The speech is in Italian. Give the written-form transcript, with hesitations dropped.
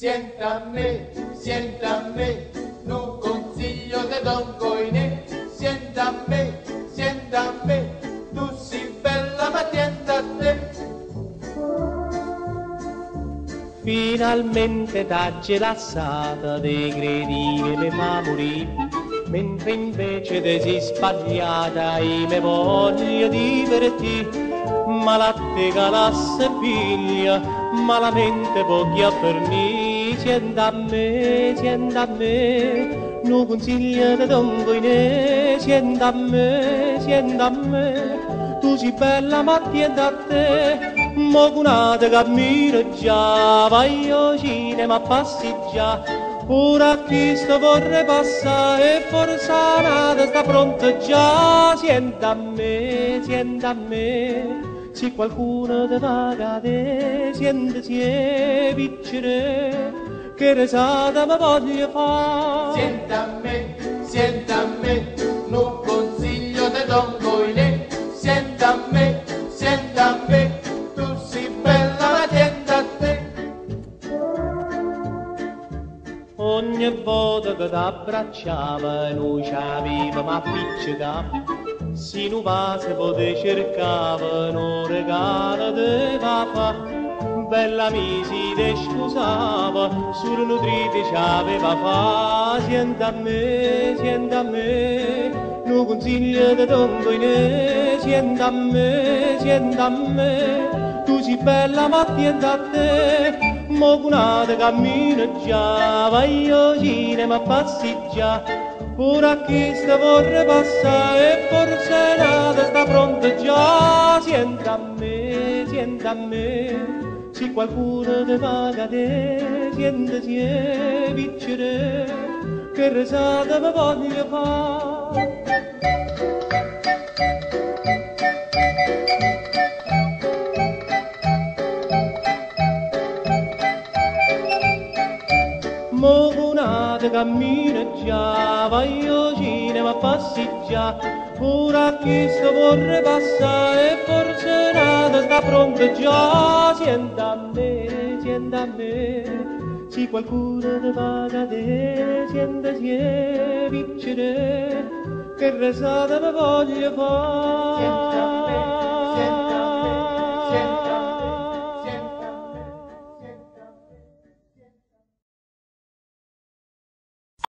Sienta a me, un consiglio te do coine. Sienta a me, tu sei bella ma tienta a te. Finalmente t'ha gelassata, te credi che mi fa morire, mentre invece te sei sbagliata e mi voglio divertire. Ma latte calasse piglia, malamente pochi a fornire. Sienta a me, non consiglia da Don Coinè. Sienta a me, tu sei bella ma tienta a te. Mo cunata cammino già, vai al cinema a passeggiare. Ora chi sto vorrei passare e forse nata sta pronta già. Sienta a me, se qualcuno ti paga te, sientasi e vincere, che risata mi voglio fare. Sienta a me, un consiglio te do coine. Sienta a me, tu sei bella ma tienta a te. Ogni volta che t'abbracciava noi ci avevamo appiccicato. Si nu vase pote cercava un regalo di papà. Bella misi te scusava, sul nutrite ci aveva fa. Sienta a me, non consiglio di Don Coinè. Sienta a me, tu sei bella ma tienta a te. Mo cunata cammino già, vai al cinema a passeggiare. Ora chi sta vorrei passare e forse nata sta pronta già. Sienta a me, se qualcuno ti paga te, sientasi e vincere, che risata mi voglio fare. Mo cunata cammina già, vai al cinema a passeggiare. Ora chi sto vorrei passare e forse nata sta pronta già. Sienta a me, se qualcuno ti paga te, sientasi e vincere, che risata mi voglio fare.